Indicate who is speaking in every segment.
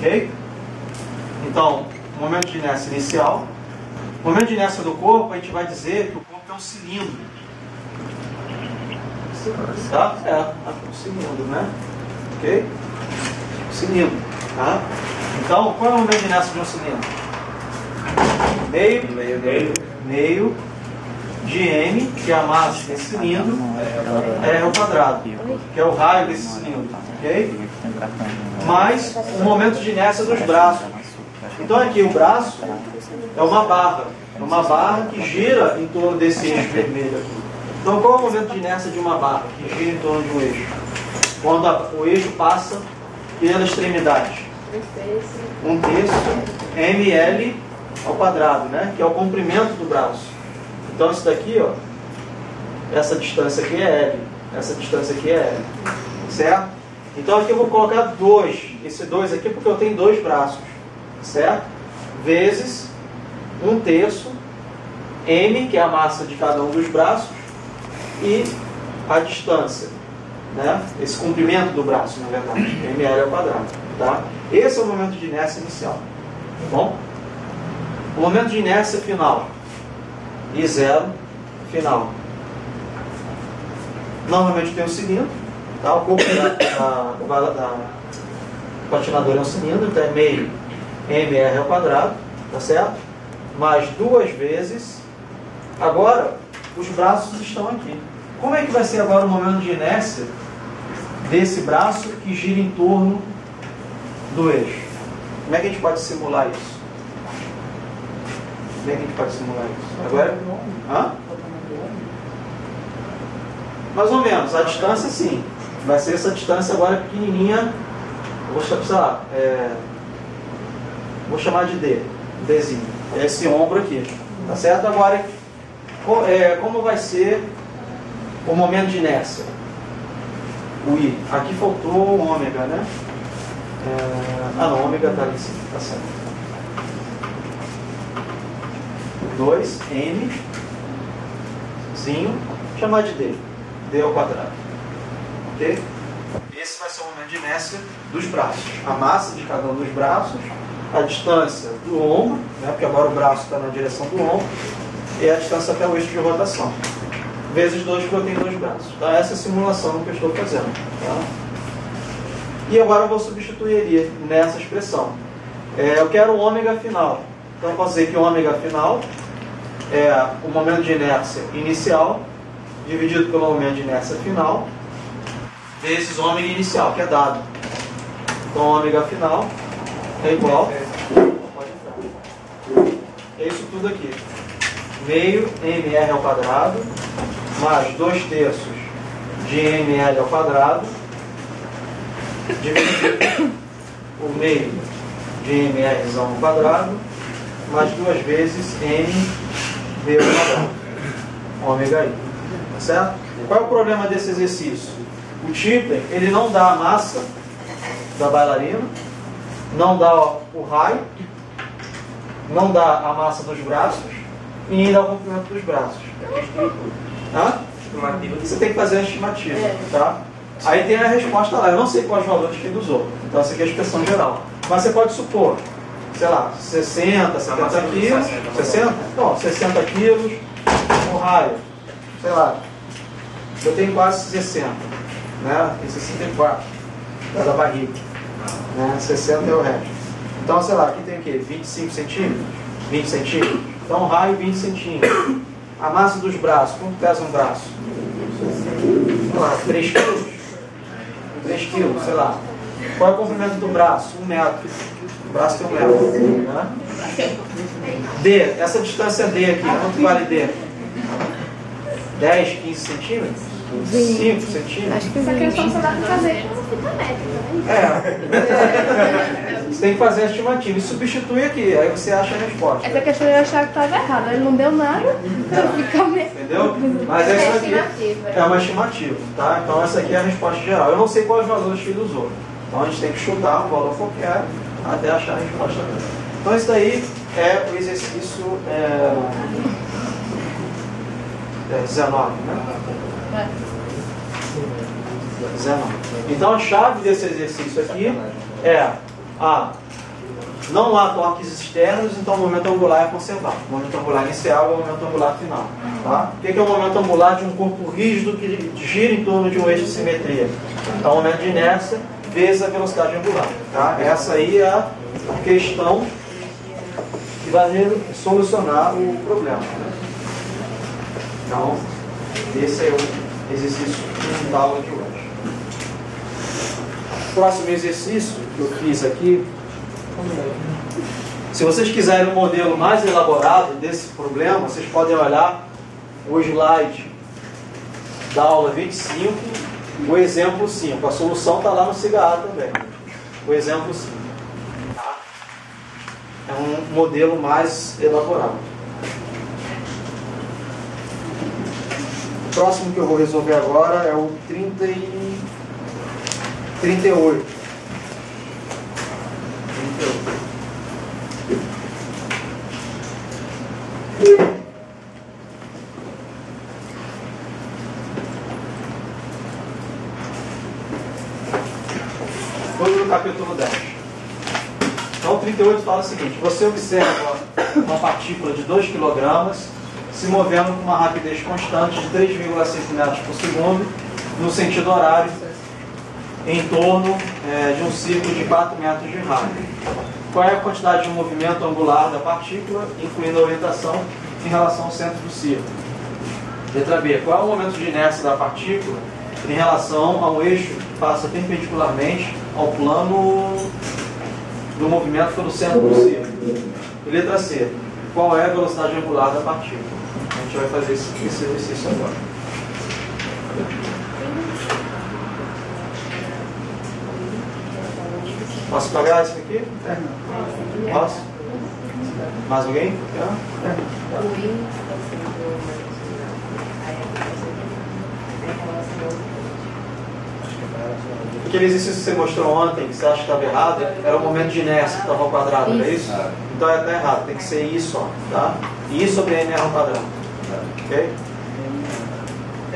Speaker 1: Ok? Então, momento de inércia inicial. Momento de inércia do corpo, a gente vai dizer que o corpo é um cilindro. Tá? Um cilindro, né? Ok? Cilindro. Tá? Então, qual é o momento de inércia de um cilindro? Meio de M, que é a massa desse cilindro, é o quadrado, que é o raio desse cilindro. Ok? Mais o momento de inércia dos braços. Então aqui o braço é uma barra. É uma barra que gira em torno desse eixo vermelho aqui. Então qual é o momento de inércia de uma barra que gira em torno de um eixo? Quando o eixo passa pela extremidade. 1/3 ml ao quadrado, né? Que é o comprimento do braço. Então isso daqui, ó, essa distância aqui é L. Essa distância aqui é L. Certo? Então aqui eu vou colocar 2. Esse 2 aqui porque eu tenho 2 braços. Certo? Vezes 1/3 M, que é a massa de cada um dos braços, e a distância, né? Esse comprimento do braço, na verdade, ml ao quadrado, tá? Esse é o momento de inércia inicial, tá bom? O momento de inércia final, I0 final. Normalmente tem um cilindro, tá? O corpo da patinadora é um cilindro, então é meio mr ao quadrado, tá certo? Mais 2 vezes. Agora, os braços estão aqui. Como é que vai ser agora o momento de inércia desse braço que gira em torno do eixo? Como é que a gente pode simular isso? Como é que a gente pode simular isso? Agora, mais ou menos. A distância, sim. Vai ser essa distância agora pequenininha. Vou chamar de D. Dzinho. É esse ombro aqui. Tá certo? Agora, como vai ser o momento de inércia? O I. Aqui faltou o ômega, né? Não, o ômega está ali em cima. Tá certo. 2M zinho, chamar de D. D ao quadrado. Ok? Esse vai ser o momento de inércia dos braços. A massa de cada um dos braços, a distância do ombro, né? Porque agora o braço está na direção do ombro, e a distância até o eixo de rotação. Vezes 2, porque eu tenho 2 braços. Tá? Essa é a simulação que eu estou fazendo. Tá? E agora eu vou substituir ele nessa expressão. Eu quero o ômega final. Então eu posso dizer que o ômega final é o momento de inércia inicial dividido pelo momento de inércia final vezes ômega inicial, que é dado. Então ômega final é igual, é isso tudo aqui, meio mr ao quadrado mais 2/3 de ml ao quadrado dividido o meio de mr ao quadrado mais 2 vezes mv ao quadrado, ômega i. Tá certo? Qual é o problema desse exercício? O Tipler, ele não dá a massa da bailarina, não dá o raio, não dá a massa dos braços e nem dá o comprimento dos braços. Você tem que fazer a estimativa, tá? Aí tem a resposta lá. Eu não sei quais valores que ele usou. Então essa aqui é a expressão geral. Mas você pode supor, sei lá, 60, 70 quilos, 60? Não, 60 quilos, o raio, sei lá, eu tenho quase 60, né? Tem 64, da barriga, né? 60 é o resto. Então, sei lá, aqui tem o quê? 25 centímetros? 20 centímetros? Então, o raio 20 centímetros. A massa dos braços, quanto pesa um braço? Sei lá, 3 quilos? 3 quilos, sei lá. Qual é o comprimento do braço? 1 metro. O braço tem 1 metro. Né? D, essa distância D aqui, quanto vale D? 10, 15 centímetros? 5 centímetros?
Speaker 2: Acho que essa questão só dá para fazer com fita métrica.
Speaker 1: Você tem que fazer a estimativa e substituir aqui, aí você acha a resposta.
Speaker 2: Essa questão eu achava que estava errada, ele não deu nada, então fica mesmo.
Speaker 1: Entendeu? Mas essa aqui é uma estimativa, tá? Então essa aqui é a resposta geral. Eu não sei quais valores que ele usou. Então a gente tem que chutar um valor qualquer até achar a resposta dele. Então isso daí é o exercício 19, né? 19. Então a chave desse exercício aqui é a Não há torques externos, então o momento angular é conservado. O momento angular inicial é o momento angular final. Tá? O que é o momento angular de um corpo rígido que gira em torno de um eixo de simetria? Então, o momento de inércia vezes a velocidade angular. Tá? Essa aí é a questão que vai solucionar o problema. Então, esse é o exercício fundamental de hoje. O próximo exercício que eu fiz aqui, se vocês quiserem um modelo mais elaborado desse problema, vocês podem olhar o slide da aula 25, o exemplo 5. A solução está lá no SIGA também. O exemplo 5. É um modelo mais elaborado. O próximo que eu vou resolver agora é o 38. Todo no capítulo 10. Então, o 38 fala o seguinte: você observa uma partícula de 2 kg se movendo com uma rapidez constante de 3,5 metros por segundo no sentido horário em torno de um círculo de 4 metros de raio. Qual é a quantidade de movimento angular da partícula, incluindo a orientação em relação ao centro do círculo? Letra B. Qual é o momento de inércia da partícula em relação ao eixo que passa perpendicularmente ao plano do movimento pelo centro do círculo? E letra C. Qual é a velocidade angular da partícula? A gente vai fazer esse exercício agora. Posso pagar isso aqui? Posso? Mais alguém? Aquele exercício que você mostrou ontem, que você acha que estava errado, era o momento de inércia que estava ao quadrado, não é isso? Então está errado, tem que ser isso, ó, tá? I sobre n ao quadrado. Ok?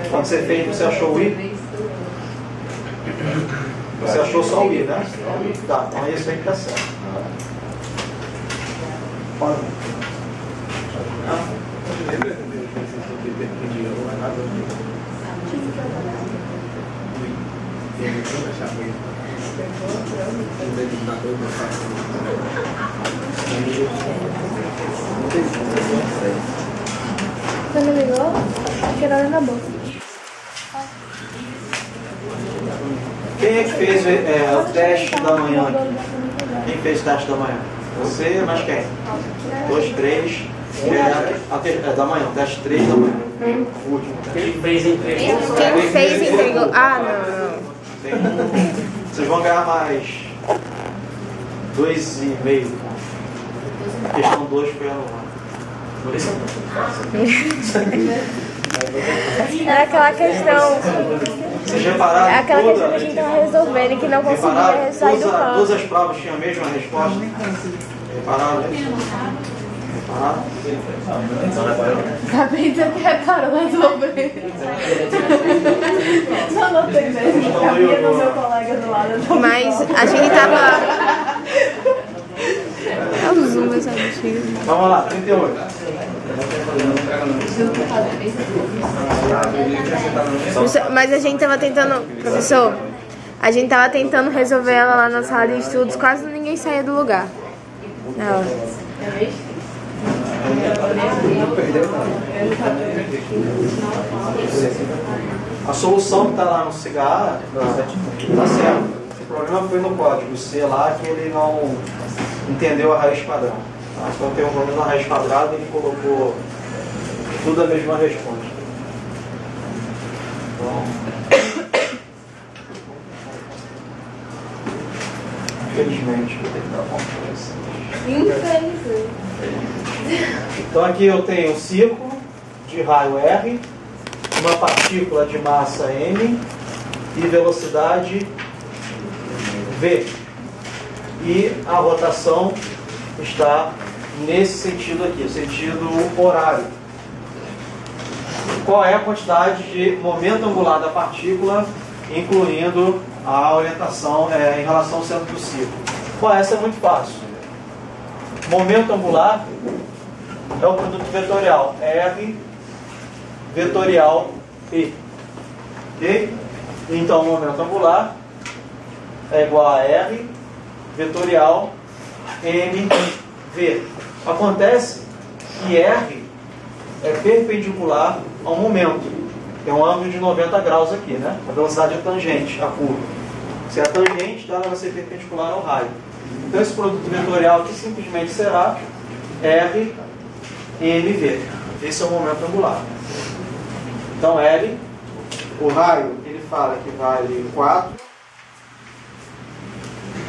Speaker 1: Quando você fez, você achou o I? Você achou só o I, né? Tá, então é isso aí que está certo.
Speaker 2: Você não ligou? Quero na bolsa.
Speaker 1: Quem é que fez o teste da manhã aqui? Quem fez o teste da manhã? Você, mas quem? 2, 3. É da manhã, o teste 3 da manhã. O último teste.
Speaker 3: Quem fez entregou?
Speaker 2: Quem fez entregou? Ah, não.
Speaker 1: Vocês vão ganhar mais 2,5. A questão 2 foi anulada.
Speaker 2: É aquela questão.
Speaker 1: Vocês repararam?
Speaker 2: É aquela questão que a gente estava resolvendo e que não conseguia sair do campo.
Speaker 1: Todas as provas tinham a mesma resposta. Repararam isso? Repararam?
Speaker 2: Acabei de dizer que reparou resolver. Não notei mesmo. Cabia no meu colega do lado. Mas a gente tava. É o zoom essa bexiga.
Speaker 1: Vamos lá, 38.
Speaker 2: Mas a gente tava tentando. Professor, a gente tava tentando resolver ela lá na sala de estudos, quase ninguém saía do lugar. Ela.
Speaker 1: A solução que está lá no SIGA está certo. O problema foi no código C lá que ele não entendeu a raiz quadrada. Tá? Então tem um problema na raiz quadrada e ele colocou tudo a mesma resposta. Então, infelizmente, vou ter que dar conta para vocês.
Speaker 2: Infelizmente.
Speaker 1: Então aqui eu tenho um círculo de raio R, uma partícula de massa M e velocidade V. E a rotação está nesse sentido aqui, o sentido horário. Qual é a quantidade de momento angular da partícula, incluindo a orientação em relação ao centro do círculo? Bom, essa é muito fácil. Momento angular é o produto vetorial R vetorial E. Ok? Então, o momento angular é igual a R vetorial mv. Acontece que R é perpendicular ao momento. Tem um ângulo de 90 graus aqui, né? A velocidade é tangente, a curva. Se é tangente, então ela vai ser perpendicular ao raio. Então esse produto vetorial aqui simplesmente será R mv. Esse é o momento angular. Então L, o raio, ele fala que vale 4.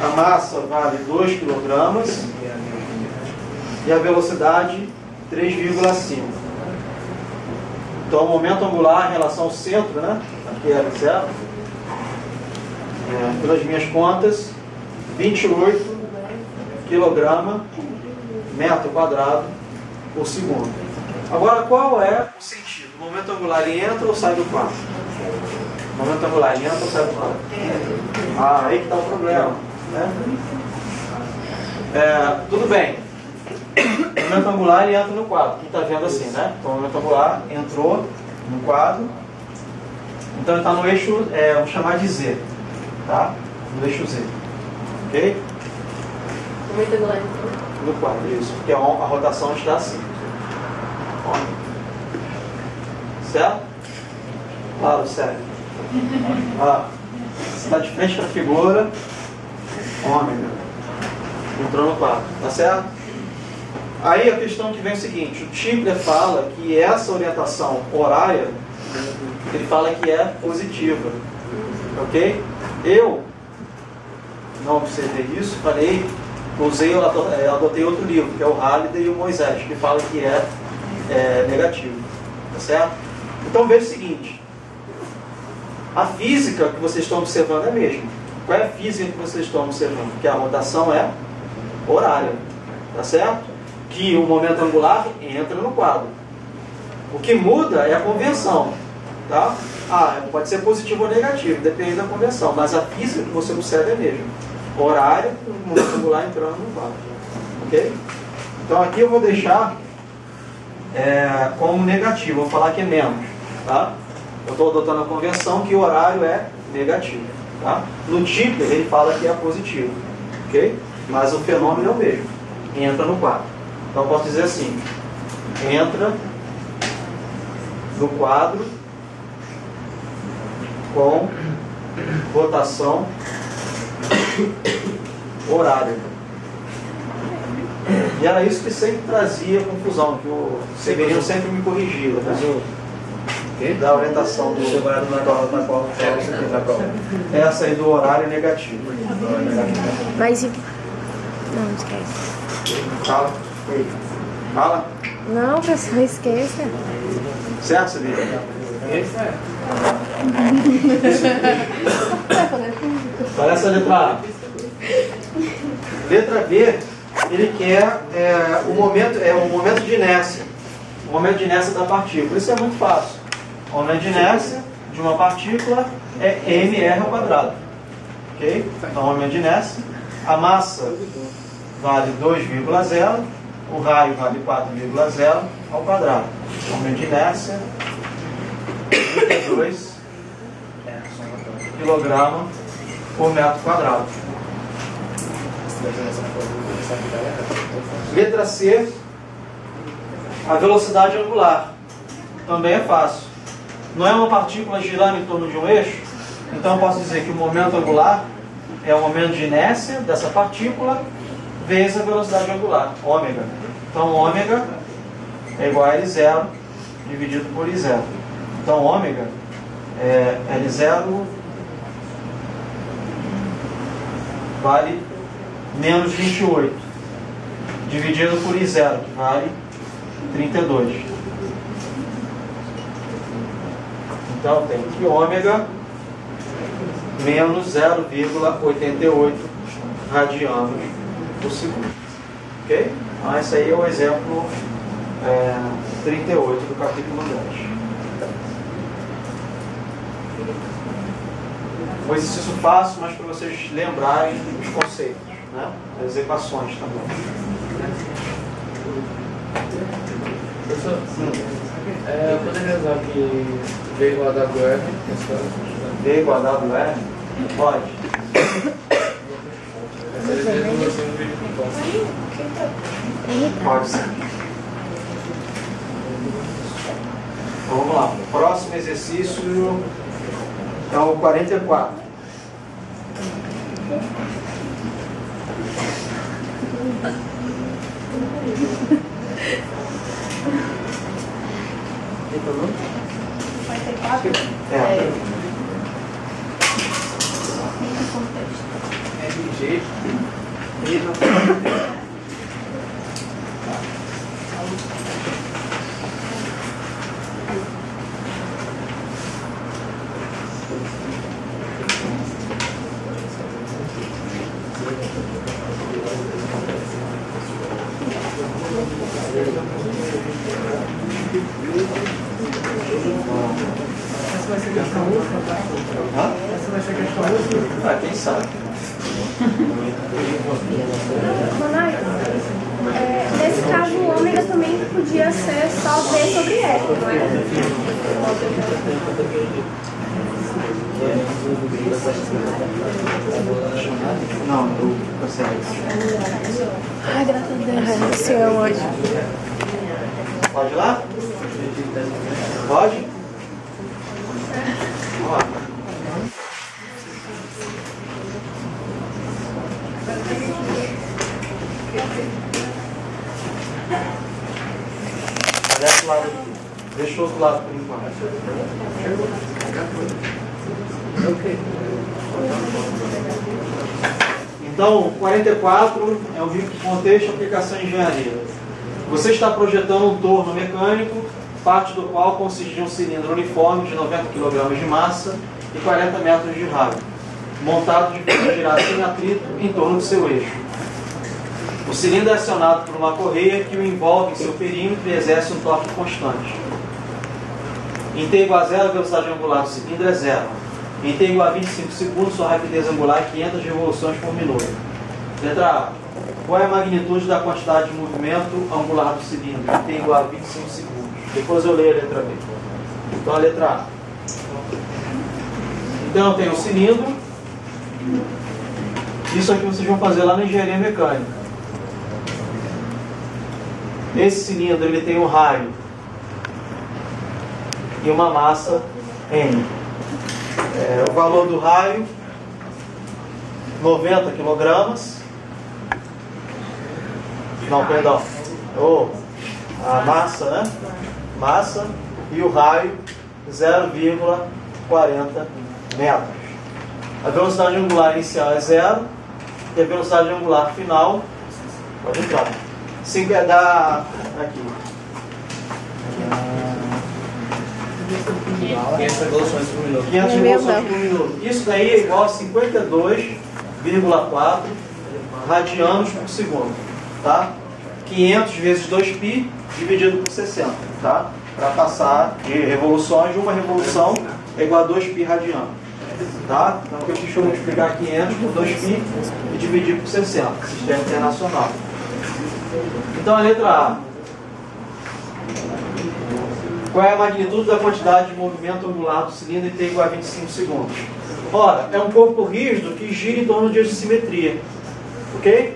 Speaker 1: A massa vale 2 kg. E a velocidade 3,5. Então o momento angular em relação ao centro, né? Aqui é zero. Pelas minhas contas, 28 kg metro quadrado por segundo. Agora, qual é o sentido? O momento angular ele entra ou sai do quadro? O momento angular ele entra ou sai do quadro? Ah, aí que está o problema, né? Tudo bem. O momento angular ele entra no quadro. Quem está vendo assim, né? Então o momento angular entrou no quadro. Então ele está no eixo, vamos chamar de Z. Tá? No eixo Z. Ok?
Speaker 2: O momento angular entrou
Speaker 1: no quadro, isso. Porque a rotação está assim. Ó. Certo? Claro, sério. Você está de frente para a figura. Ômega. Entrou no quadro. Tá certo? Aí a questão que vem é o seguinte, o Tipler fala que essa orientação horária, ele fala que é positiva, ok? Eu não observei isso, adotei outro livro, que é o Halliday e o Moisés, que fala que é negativo, tá certo? Então veja o seguinte, a física que vocês estão observando é a mesma. Qual é a física que vocês estão observando? Que a rotação é horária, tá certo? Que o momento angular entra no quadro. O que muda é a convenção. Tá? Pode ser positivo ou negativo, depende da convenção, mas a física que você observa é a mesma. Horário, o momento angular entrando no quadro. Ok? Então aqui eu vou deixar como negativo, vou falar que é menos. Tá? Eu estou adotando a convenção que o horário é negativo. Tá? No Tipler ele fala que é positivo. Ok? Mas o fenômeno é o mesmo. Entra no quadro. Então eu posso dizer assim, entra no quadro com rotação horária. E era isso que sempre trazia confusão, que o Severino sempre me corrigia, né? Da orientação do essa aí do horário negativo.
Speaker 2: Mas não esquece.
Speaker 1: Fala.
Speaker 2: Não, professor, esqueça.
Speaker 1: Certo, Severino? Olha essa letra A. Letra B, ele quer o momento de inércia. O momento de inércia da partícula. Isso é muito fácil. O momento de inércia de uma partícula é mr ao quadrado. Ok? Então, o momento de inércia. A massa vale 2,0. O raio vale 4,0 ao quadrado. O momento de inércia 32 kg por metro quadrado. Letra C, a velocidade angular. Também é fácil. Não é uma partícula girando em torno de um eixo? Então eu posso dizer que o momento angular é o momento de inércia dessa partícula vezes a velocidade angular, ômega. Então ômega é igual a L0 dividido por I0. Então ômega é L0 vale menos 28 dividido por I0, que vale 32. Então tem que ômega menos 0,88 radianos por segundo. Ok? Então esse aí é o exemplo 38 do capítulo 10. Um exercício fácil, mas para vocês lembrarem os conceitos. né? As equações também.
Speaker 3: Professor, eu poderia usar aqui V igual a WR?
Speaker 1: V igual a WR? Pode. Pode ser. Então, vamos lá. O próximo exercício é o 44. É.
Speaker 4: Essa vai ser questão útil?
Speaker 1: Ah, quem sabe?
Speaker 2: Nesse caso, o ômega também podia ser só V sobre F, não é?
Speaker 1: Não, tu consegue.
Speaker 2: Ai, graças a Deus, esse é hoje.
Speaker 1: Pode ir lá? Pode? Vamos lá. Desce o lado aqui. Deixa o outro lado por enquanto. Então, 44 é o contexto, aplicação e engenharia. Você está projetando um torno mecânico, parte do qual consiste de um cilindro uniforme de 90 kg de massa e 40 metros de raio, montado de forma a girar sem atrito em torno do seu eixo. O cilindro é acionado por uma correia que o envolve em seu perímetro e exerce um torque constante. Em T igual a 0, a velocidade angular do cilindro é 0. Em T igual a 25 segundos, sua rapidez angular é 500 revoluções por minuto. Letra A. Qual é a magnitude da quantidade de movimento angular do cilindro? Em T igual a 25 segundos. Depois eu leio a letra B. Então a letra A. Então tem o cilindro. Isso aqui vocês vão fazer lá na engenharia mecânica. Esse cilindro ele tem um raio e uma massa M. O valor do raio 90 kg. Não, perdão. A massa, né? Massa e o raio 0,40 metros. A velocidade angular inicial é 0 e a velocidade angular final, pode entrar, 5 é da aqui.
Speaker 3: 500 revoluções por minuto.
Speaker 1: 500 revoluções por minuto. Isso daí é igual a 52,4 radianos por segundo, tá? 500 vezes 2π dividido por 60, tá? Para passar de revoluções, uma revolução é igual a 2π radiano, tá? Então aqui eu deixa eu multiplicar 500 por 2π e dividir por 60, sistema internacional. Então a letra A. Qual é a magnitude da quantidade de movimento angular do cilindro em T igual a 25 segundos? Ora, é um corpo rígido que gira em torno de eixo de simetria. Ok?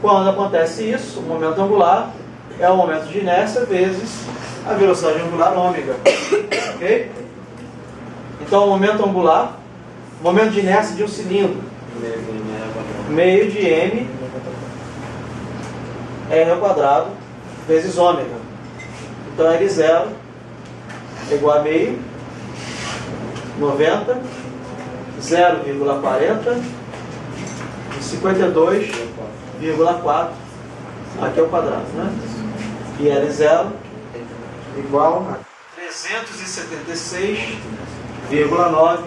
Speaker 1: Quando acontece isso, o momento angular é o momento de inércia vezes a velocidade angular ômega. Ok? Então, o momento angular, o momento de inércia de um cilindro, meio de M R ao quadrado vezes ômega. Então, L0 é igual a meio, 90, 0,40 e 52,4 aqui ao quadrado, né? E L0 igual a 376,9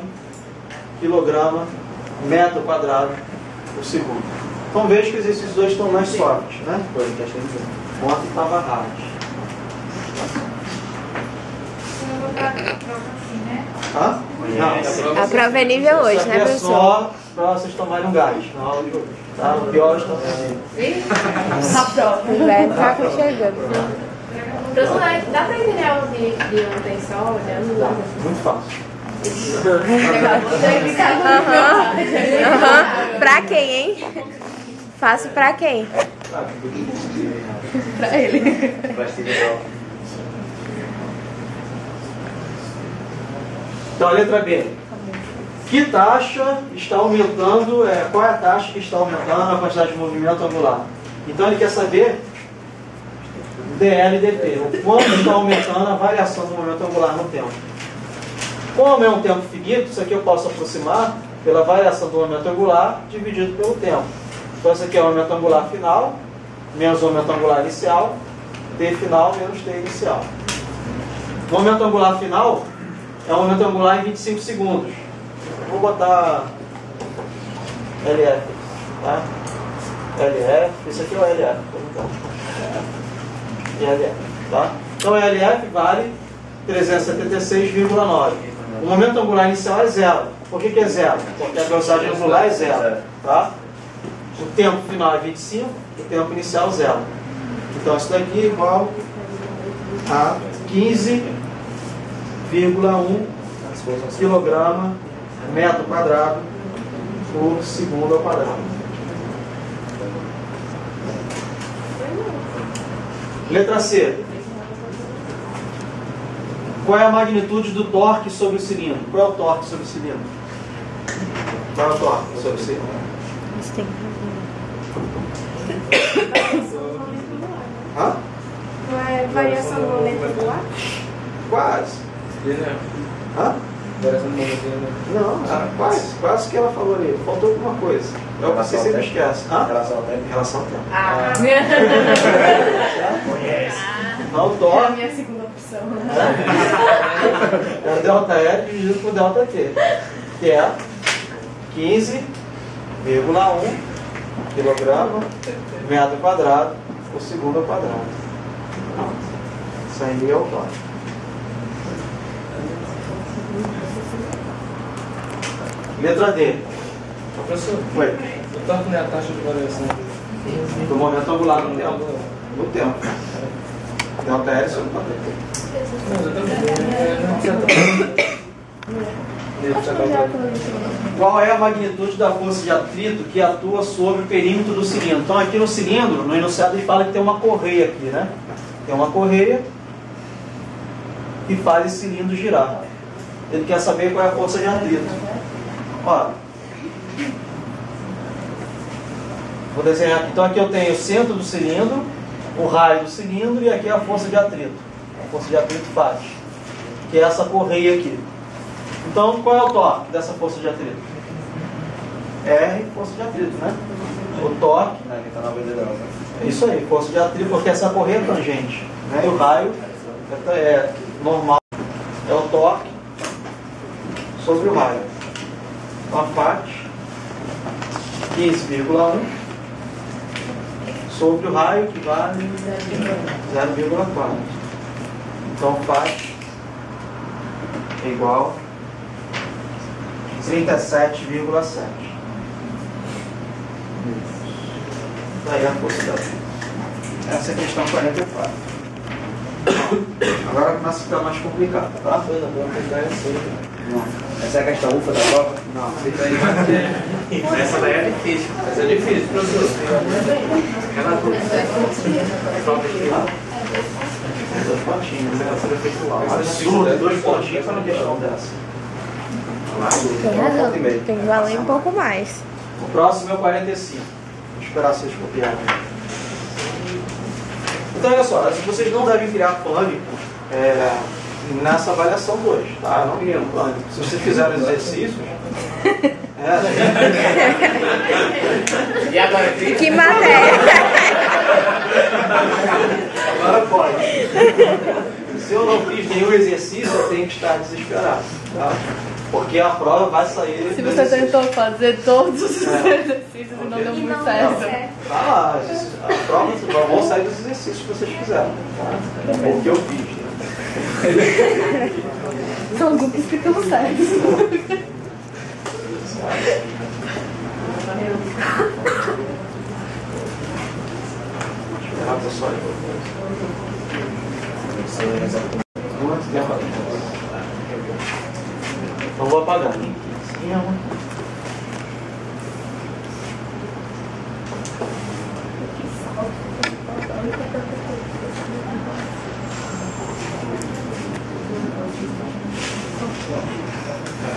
Speaker 1: kg metro quadrado por segundo. Então veja que esses dois estão mais softs, né? Ontem estava hard. Hã? Não,
Speaker 2: A prova é nível hoje, né,
Speaker 1: isso aqui é
Speaker 2: professor?
Speaker 1: só para vocês tomarem um gás na aula de hoje. Tá? O pior está possível.
Speaker 2: O inverno tá chegando.
Speaker 5: Professor, dá pra entender aula de ontem só, olhando lá?
Speaker 1: Muito fácil.
Speaker 2: Pra quem, hein? Fácil pra quem?
Speaker 5: Pra ele.
Speaker 1: Então, a letra B. Que taxa está aumentando, qual é a taxa que está aumentando a quantidade de movimento angular? Então, ele quer saber DL e DP, o quanto está aumentando a variação do momento angular no tempo. Como é um tempo finito, isso aqui eu posso aproximar pela variação do momento angular dividido pelo tempo. Então, isso aqui é o momento angular final, menos o momento angular inicial, T final menos T inicial. O momento angular final é o momento angular em 25 segundos. Vou botar LF, tá? LF, isso aqui é o LF. E LF, tá? Então, LF vale 376,9. O momento angular inicial é zero. Por que é zero? Porque a velocidade angular é zero, tá? O tempo final é 25, o tempo inicial é zero. Então, isso daqui é igual a 15,1 quilograma metro quadrado por segundo ao quadrado. Letra C. Qual é a magnitude do torque sobre o cilindro? Qual é o torque sobre o cilindro? Qual é o torque sobre o cilindro? Hã?
Speaker 5: Não é variação do momento angular?
Speaker 1: Quase. Hã? Não, quase que ela falou ali. Faltou alguma coisa. É o que você sempre esquece. Hã?
Speaker 4: Relação ao tempo.
Speaker 1: Relação ao tempo.
Speaker 5: Ah,
Speaker 1: Não, o
Speaker 5: é a
Speaker 1: torque
Speaker 5: minha segunda opção.
Speaker 1: é o delta L dividido por delta T, que é 15,1 quilograma metro quadrado por segundo ao quadrado. Isso aí é o torque. Letra D.
Speaker 3: Professor,
Speaker 1: Oi.
Speaker 3: o torque não é a taxa de variação
Speaker 1: Do momento angular no tempo. No tempo. Delta L sobre o quadrado.
Speaker 3: Não, exatamente. Não precisa
Speaker 1: Qual é a magnitude da força de atrito que atua sobre o perímetro do cilindro? Então, aqui no cilindro, no enunciado, ele fala que tem uma correia aqui, né? Tem uma correia que faz esse cilindro girar. Ele quer saber qual é a força de atrito. Ó, vou desenhar aqui. Então, aqui eu tenho o centro do cilindro, o raio do cilindro e aqui a força de atrito. A força de atrito faz, que é essa correia aqui. Então, qual é o torque dessa força de atrito? R, força de atrito, né? O torque. É isso aí, força de atrito, porque essa correia é tangente, né? E o raio é normal. É o torque sobre o raio. Então, a parte 15,1 sobre o raio, que vale 0,4. Então, faz é igual a 37,7. Daí a força da vida. Essa é a questão 44. Agora começa a ficar mais complicado, tá? Não.
Speaker 4: Essa é a questão ufa da prova?
Speaker 1: Não.
Speaker 4: Essa daí é difícil.
Speaker 3: Essa é difícil, professor.
Speaker 1: Dois pontinhos, né? Absurdo, dois pontinhos para uma questão dessa.
Speaker 2: Tem razão, tem que valer um pouco mais.
Speaker 1: O próximo é o 45. Vou esperar vocês copiarem. Então, olha só, vocês não devem criar pânico nessa avaliação 2, tá? Não criem pânico. Se vocês fizerem exercícios...
Speaker 4: E agora, Cris?
Speaker 2: Que matéria!
Speaker 1: Agora pode. Se eu não fiz nenhum exercício, eu tenho que estar desesperado, tá? Porque a prova vai sair...
Speaker 5: Se você tentou fazer todos os exercícios e não deu muito certo.
Speaker 1: Tá lá, a prova vão sair dos exercícios que vocês fizeram, tá? O que eu fiz, né?
Speaker 5: São grupos que estão certos.
Speaker 1: Mata só aí. Então vou apagar.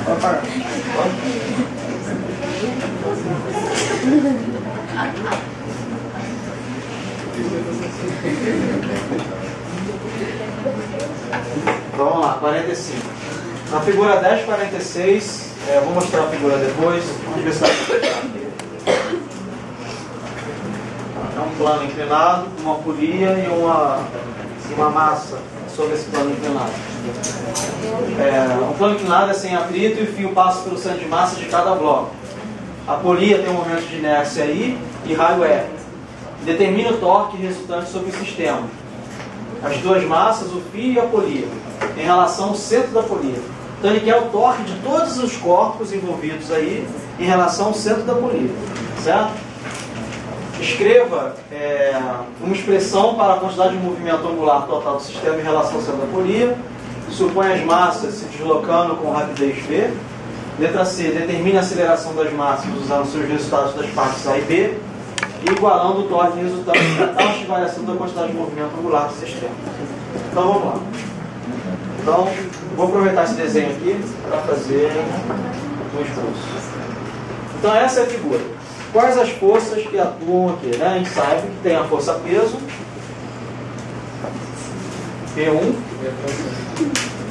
Speaker 1: Vou apagar. Vamos lá, 45. Na figura 1046, vou mostrar a figura depois. Vamos ver se vai ficar. É um plano inclinado, uma polia e uma massa sobre esse plano inclinado. Um plano inclinado é sem atrito e o fio passa pelo centro de massa de cada bloco. A polia tem um momento de inércia I e raio R. Determina o torque resultante sobre o sistema. As duas massas, o fio e a polia, em relação ao centro da polia. Então ele quer o torque de todos os corpos envolvidos aí em relação ao centro da polia. Certo? Escreva uma expressão para a quantidade de movimento angular total do sistema em relação ao centro da polia. Supõe as massas se deslocando com rapidez V. Letra C. Determine a aceleração das massas usando seus resultados das partes A e B, igualando o torque resultante para taxa de variação da quantidade de movimento angular do sistema. Então vamos lá. Então, vou aproveitar esse desenho aqui para fazer um esboço. Então essa é a figura. Quais as forças que atuam aqui? Né? A gente sabe que tem a força peso, P1.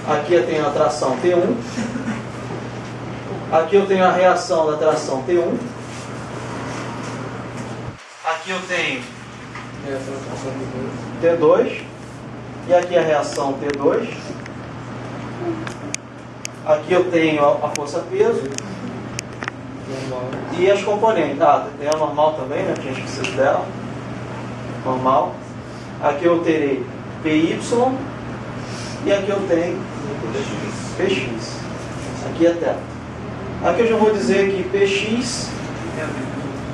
Speaker 1: Aqui eu tenho a tração T1. Aqui eu tenho a reação da tração T1. Aqui eu tenho T2. E aqui a reação T2. Aqui eu tenho a força peso. E as componentes. Tem a normal também, né? Que a gente precisa dela. Normal. Aqui eu terei PY. E aqui eu tenho PX. Aqui é θ. Aqui eu já vou dizer que PX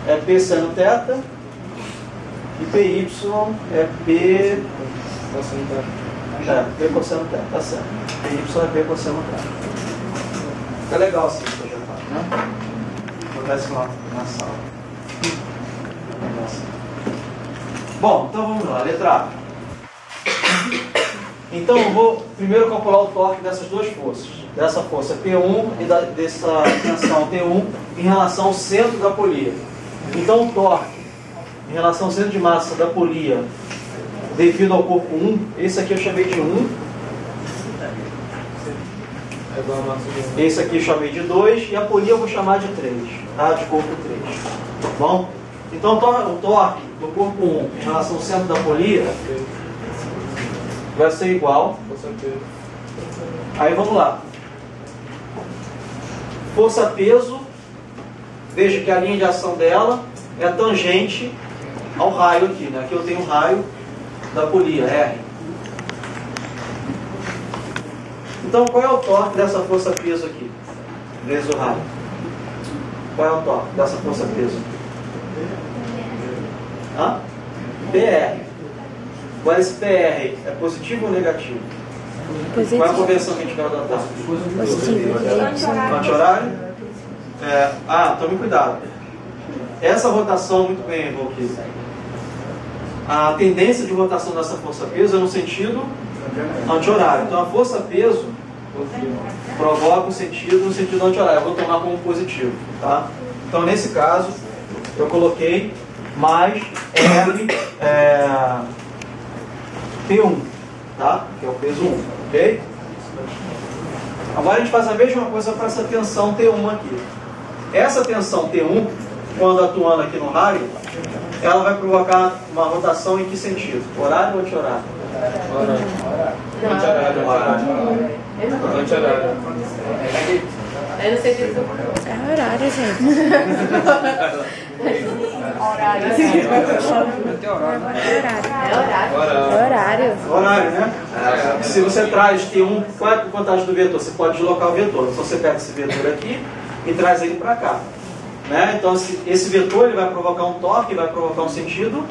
Speaker 1: é P seno θ e PY é P cosseno θ, tá certo. PY é P cosseno θ. Fica legal assim o projeto, né? Acontece lá na sala. Bom, então vamos lá, letra A. Então eu vou primeiro calcular o torque dessas duas forças. Dessa força P1 e dessa tensão T1 em relação ao centro da polia. Então o torque em relação ao centro de massa da polia devido ao corpo 1, esse aqui eu chamei de 1. Esse aqui eu chamei de 2 e a polia eu vou chamar de 3, tá? De corpo 3. Bom? Então o torque do corpo 1 em relação ao centro da polia vai ser igual. Aí vamos lá. Força-peso, veja que a linha de ação dela é tangente ao raio aqui, né? Aqui eu tenho o raio da polia, R. Então qual é o torque dessa força-peso aqui? Vezes o raio. Qual é o torque dessa força-peso? PR. Qual é esse PR? É positivo ou negativo?
Speaker 2: Positivo.
Speaker 1: Qual é a convenção que a gente vai adotar?
Speaker 2: Positivo.
Speaker 1: Anti-horário? Tome cuidado. Essa rotação, muito bem, Valquíria. A tendência de rotação dessa força-peso é no sentido anti-horário. Então a força-peso provoca no sentido anti-horário. Eu vou tomar como positivo. Tá? Então nesse caso, eu coloquei mais R P1, tá? Que é o peso 1, ok? Agora a gente faz a mesma coisa para essa tensão T1 aqui. Essa tensão T1, quando atuando aqui no raio, ela vai provocar uma rotação em que sentido? Horário ou anti-horário?
Speaker 3: Anti-horário.
Speaker 5: Eu não sei disso.
Speaker 2: É horário, gente.
Speaker 5: Horário.
Speaker 2: É horário.
Speaker 1: Horário, né? Se você traz T1, qual é a vantagem do vetor? Você pode deslocar o vetor. Então você pega esse vetor aqui e traz ele para cá. Né? Então esse vetor ele vai provocar um torque, vai provocar um sentido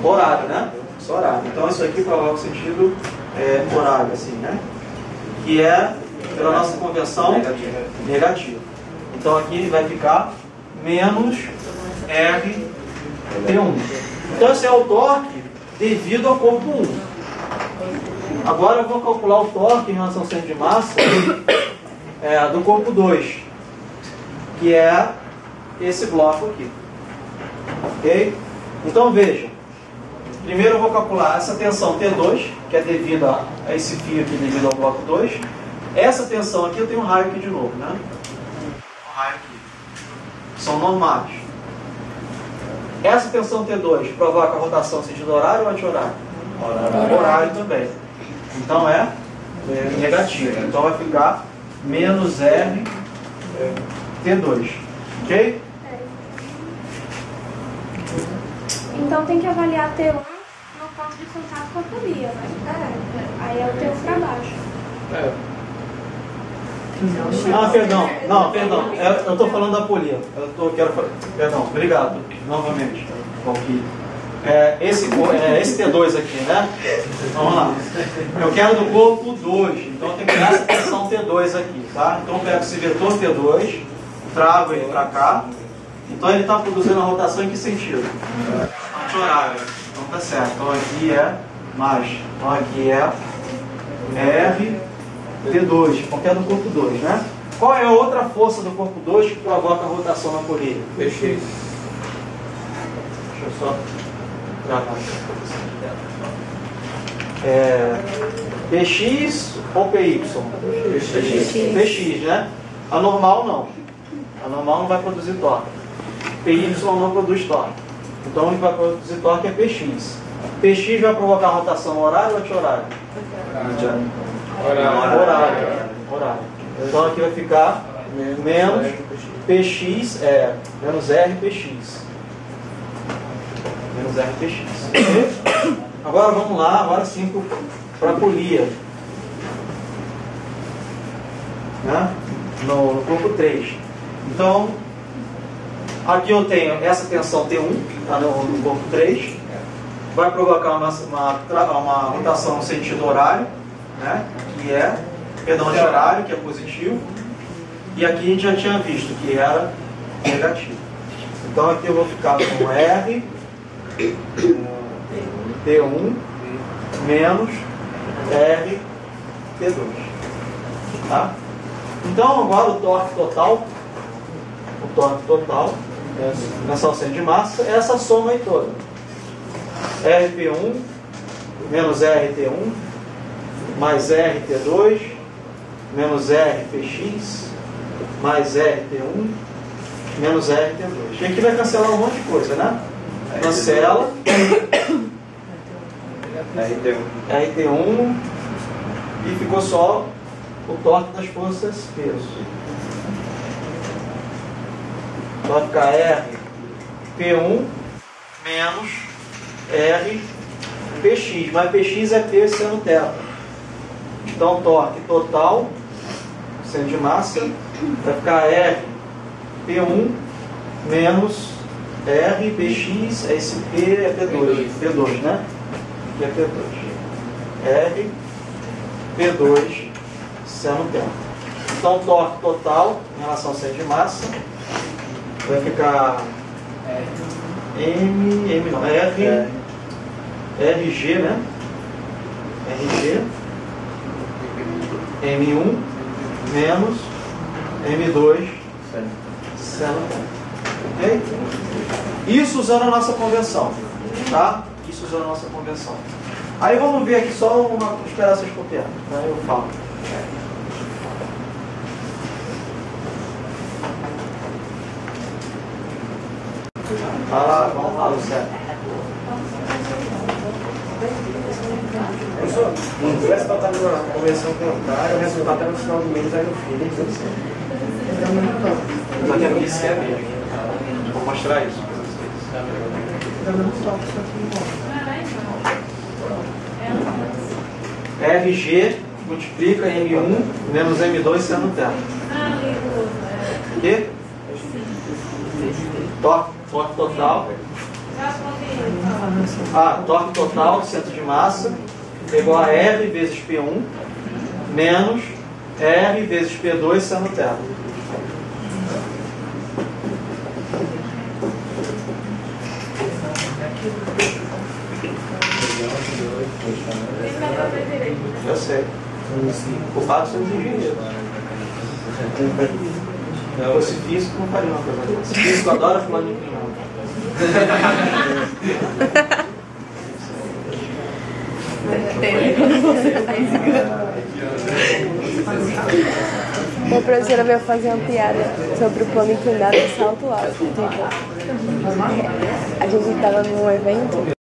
Speaker 1: Horário, né? Isso é horário. Então isso aqui provoca o sentido horário, assim, né? Que é, pela nossa convenção, negativo. Então aqui vai ficar menos RT1. Então esse é o torque devido ao corpo 1. Agora eu vou calcular o torque em relação ao centro de massa do corpo 2, que é esse bloco aqui. Ok? Então veja, primeiro eu vou calcular essa tensão T2, que é devida a esse fio aqui devido ao bloco 2. Essa tensão aqui eu tenho um raio aqui de novo, né? Um raio aqui. São normais. Essa tensão T2 provoca a rotação sentido horário ou anti-horário? Horário também. Então é negativo. Então vai ficar menos R T2. Ok?
Speaker 2: Então tem que avaliar T1 no ponto de contato com a polia, né? Aí é o T1 para baixo.
Speaker 1: Perdão. Não, perdão. Eu estou falando da polia. Perdão, obrigado. Novamente. Esse T2 aqui, né? Vamos lá. Eu quero do corpo 2. Então eu tenho que dar essa tensão T2 aqui, tá? Então eu pego esse vetor T2, trago ele para cá. Então ele está produzindo a rotação em que sentido? Anti-horário. Então tá certo. Então aqui é mais. Então aqui é RT2, porque é do corpo 2, né? Qual é a outra força do corpo 2 que provoca a rotação na polia?
Speaker 3: PX.
Speaker 1: Deixa eu só tratar. PX ou PY? PX, né? A normal não. A normal não vai produzir torque. PY não produz torque. Então o que vai produzir torque é PX. PX vai provocar rotação horário ou anti-horário? Horário. Então aqui vai ficar menos PX, menos RPX. Menos RPX. Agora vamos lá, agora sim para a polia. Né? No corpo 3. Então, aqui eu tenho essa tensão T1, tá, no corpo 3. Vai provocar uma rotação no sentido horário, né? Que é, perdão, de horário, que é positivo. E aqui a gente já tinha visto que era negativo. Então aqui eu vou ficar com R T1 menos R T2. Tá? Então agora o torque total, nessa alcinha de massa, é essa soma aí toda. RP1 menos RT1 mais RT2 menos RPX mais RT1 menos RT2. E aqui vai cancelar um monte de coisa, né? Cancela RT1 e ficou só o torque das forças peso. Vai ficar RP1 menos RPX, mas PX é P sendo θ. Então torque total sendo de massa vai ficar RP1 menos RPX, esse P é P2, né? Aqui é P2. P2 sendo θ. Então torque total em relação ao centro de massa vai ficar RG, né? RG M1 menos M2 seno θ. Ok? Isso usando a nossa convenção, tá? Isso usando a nossa convenção. Aí vamos ver aqui só os pedaços por terra, tá? Eu falo. Vamos lá, Luciano.
Speaker 4: Se não tivesse botado na convenção contrária, o resultado era no final do mês, aí no fim, nem tudo certo.
Speaker 1: Mas aqui isso é mesmo. Vou mostrar isso para vocês. RG multiplica M1 menos M2 seno θ. O quê? Torque total Torque total do centro de massa é igual a R vezes P1 menos R vezes P2 seno terra. Eu sei. Culpado são os engenheiros. Se fosse físico, não faria uma coisa dessa. Físico adora fulano de inclinado.
Speaker 2: Minha professora veio fazer uma piada sobre o plano inclinado e salto alto. Tipo, a gente estava num evento